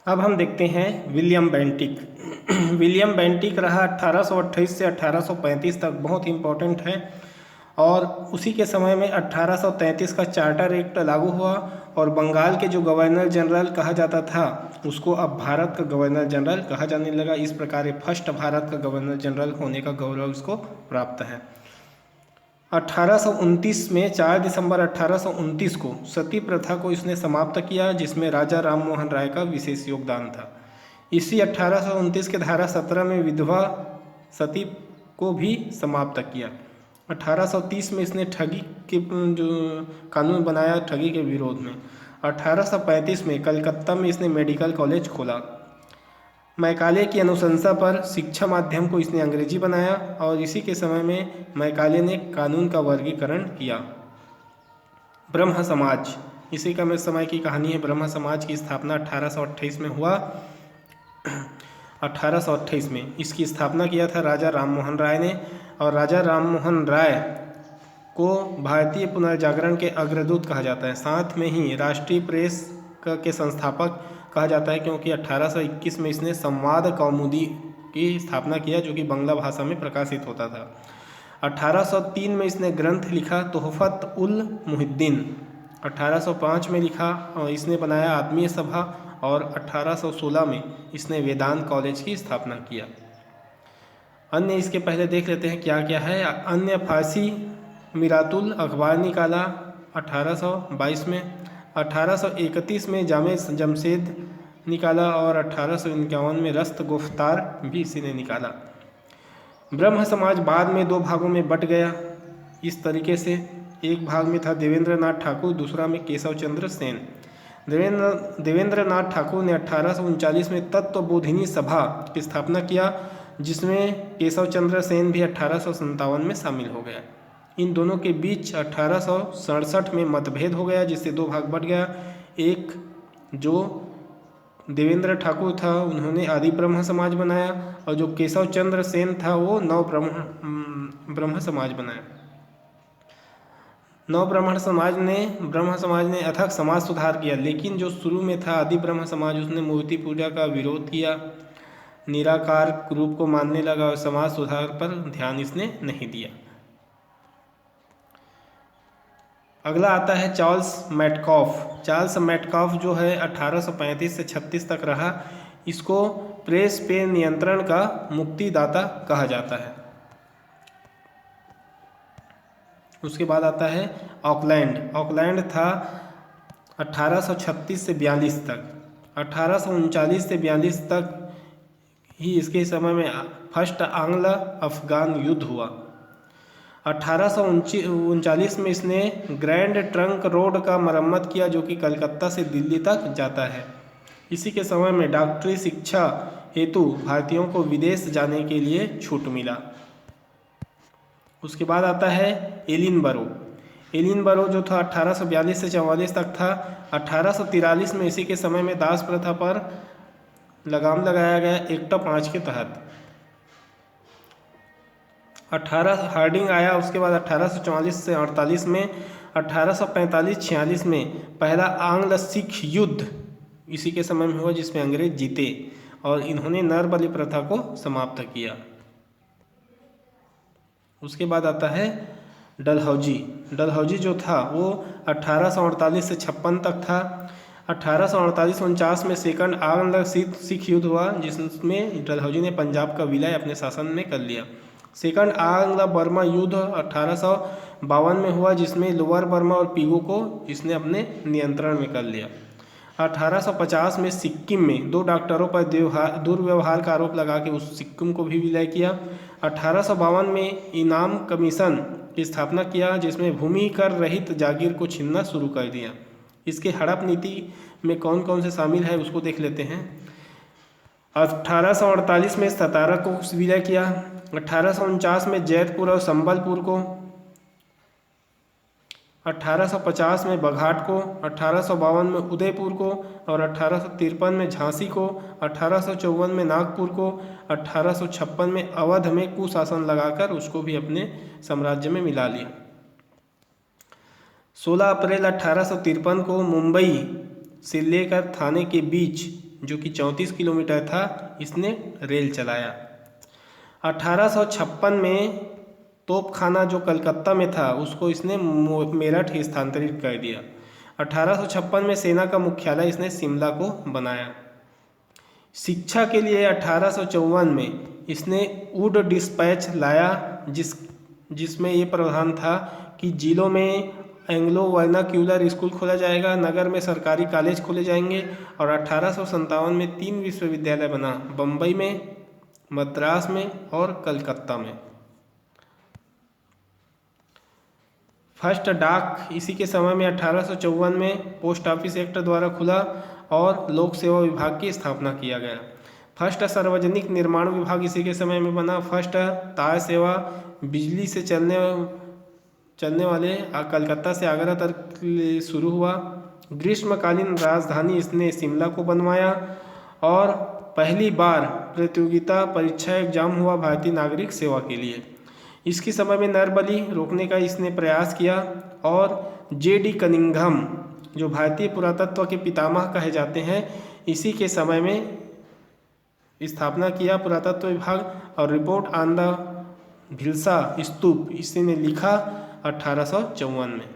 अब हम देखते हैं विलियम बेंटिक। विलियम बेंटिक रहा 1828 से 1835 तक, बहुत इम्पोर्टेंट है। और उसी के समय में 1833 का चार्टर एक्ट लागू हुआ और बंगाल के जो गवर्नर जनरल कहा जाता था उसको अब भारत का गवर्नर जनरल कहा जाने लगा। इस प्रकार फर्स्ट भारत का गवर्नर जनरल होने का गौरव इसको प्राप्त है। 1829 में 4 दिसंबर 1829 को सती प्रथा को इसने समाप्त किया, जिसमें राजा राम मोहन राय का विशेष योगदान था। इसी 1829 के धारा 17 में विधवा सती को भी समाप्त किया। 1830 में इसने ठगी के जो कानून बनाया ठगी के विरोध में। 1835 में कलकत्ता में इसने मेडिकल कॉलेज खोला। मैकाले की अनुशंसा पर शिक्षा माध्यम को इसने अंग्रेजी बनाया और इसी के समय में मैकाले ने कानून का वर्गीकरण किया। ब्रह्म समाज, इसी का समय की कहानी है। ब्रह्म समाज की स्थापना 1828 में हुआ। 1828 में इसकी स्थापना किया था राजा राम मोहन राय ने, और राजा राम मोहन राय को भारतीय पुनर्जागरण के अग्रदूत कहा जाता है। साथ में ही राष्ट्रीय प्रेस के संस्थापक कहा जाता है, क्योंकि 1821 में इसने संवाद कौमुदी की स्थापना किया, जो कि बांग्ला भाषा में प्रकाशित होता था। 1803 में इसने ग्रंथ लिखा तोहफत उल मुहिद्दीन। 1805 में लिखा और इसने बनाया आत्मीय सभा, और 1816 में इसने वेदांत कॉलेज की स्थापना किया। अन्य इसके पहले देख लेते हैं क्या क्या है। अन्य फारसी मिरातुल अखबार निकाला 1822 में। 1831 में जामे जमशेद निकाला और 1851 में रस्त गुफ्तार भी इसी ने निकाला। ब्रह्म समाज बाद में 2 भागों में बट गया इस तरीके से। एक भाग में था देवेंद्र नाथ ठाकुर, दूसरा में केशव चंद्र सेन। देवेंद्र नाथ ठाकुर ने 1839 में तत्वबोधिनी सभा की स्थापना किया, जिसमें केशव चंद्र सेन भी 1857 में शामिल हो गया। इन दोनों के बीच 1867 में मतभेद हो गया, जिससे 2 भाग बट गया। एक जो देवेंद्र ठाकुर था उन्होंने आदि ब्रह्म समाज बनाया, और जो केशव चंद्र सेन था वो नव ब्रह्म समाज बनाया। नव ब्रह्म समाज ने अथक समाज सुधार किया, लेकिन जो शुरू में था आदि ब्रह्म समाज उसने मूर्ति पूजा का विरोध किया, निराकार रूप को मानने लगा और समाज सुधार पर ध्यान इसने नहीं दिया। अगला आता है चार्ल्स मैटकॉफ। चार्ल्स मैटकॉफ जो है 1835 से 36 तक रहा। इसको प्रेस पे नियंत्रण का मुक्तिदाता कहा जाता है। उसके बाद आता है ऑकलैंड। ऑकलैंड था 1836 से 42 तक। 1839 से 42 तक ही इसके समय में फर्स्ट आंग्ल अफगान युद्ध हुआ। 1839 में इसने ग्रैंड ट्रंक रोड का मरम्मत किया, जो कि कलकत्ता से दिल्ली तक जाता है। इसी के समय में डॉक्टरी शिक्षा हेतु भारतीयों को विदेश जाने के लिए छूट मिला। उसके बाद आता है एलिनबरो। एलिनबरो जो था 1842 से 44 तक था। 1843 में इसी के समय में दास प्रथा पर लगाम लगाया गया एक्ट 5 के तहत। 18 हार्डिंग आया। उसके बाद 1844 से 48 में, 1845-46 में पहला आंग्ल सिख युद्ध इसी के समय में हुआ, जिसमें अंग्रेज जीते और इन्होंने नरबलि प्रथा को समाप्त किया। उसके बाद आता है डलहौजी। डलहौजी जो था वो 1848 से 56 तक था। 1848-49 में सेकंड आंग्ल सिख युद्ध हुआ, जिसमें डलहौजी ने पंजाब का विलय अपने शासन में कर लिया। सेकंड आंग्ल बर्मा युद्ध 1852 में हुआ, जिसमें लोअर बर्मा और पीगो को इसने अपने नियंत्रण में कर लिया। 1850 में सिक्किम में 2 डॉक्टरों पर दुर्व्यवहार का आरोप लगा के उस सिक्किम को भी विलय किया। 1852 में इनाम कमीशन की स्थापना किया, जिसमें भूमि कर रहित जागीर को छीनना शुरू कर दिया। इसके हड़प नीति में कौन कौन से शामिल है उसको देख लेते हैं। 1848 में सतारा को विलय किया। 1849 में जैतपुर और संबलपुर को। 1850 में बघाट को। 1852 में उदयपुर को और 1853 में झांसी को। 1854 में नागपुर को। 1856 में अवध में कुशासन लगाकर उसको भी अपने साम्राज्य में मिला लिया। 16 अप्रैल 1853 को मुंबई से लेकर थाने के बीच जो कि 34 किलोमीटर था, इसने रेल चलाया। 1856 में तोपखाना जो कलकत्ता में था उसको इसने मेरठ स्थानांतरित कर दिया। 1856 में सेना का मुख्यालय इसने शिमला को बनाया। शिक्षा के लिए 1854 में इसने वुड डिस्पैच लाया, जिसमें ये प्रावधान था कि जिलों में एंग्लो वर्नाक्यूलर स्कूल खोला जाएगा, नगर में सरकारी कॉलेज खोले जाएंगे। और 1857 में 3 विश्वविद्यालय बना, बम्बई में, मद्रास में और कलकत्ता में। फर्स्ट डाक इसी के समय में 1854 में पोस्ट ऑफिस एक्ट द्वारा खुला और लोक सेवा विभाग की स्थापना किया गया। फर्स्ट सार्वजनिक निर्माण विभाग इसी के समय में बना। फर्स्ट तार सेवा बिजली से चलने वाले कलकत्ता से आगरा तक शुरू हुआ। ग्रीष्मकालीन राजधानी इसने शिमला को बनवाया और पहली बार प्रतियोगिता परीक्षा एग्जाम हुआ भारतीय नागरिक सेवा के लिए। इसके समय में नरबली रोकने का इसने प्रयास किया और J.D. कनिंघम जो भारतीय पुरातत्व के पितामह कहे जाते हैं, इसी के समय में स्थापना किया पुरातत्व विभाग। और रिपोर्ट ऑन द भिल्सा स्तूप इसने लिखा 1854 में।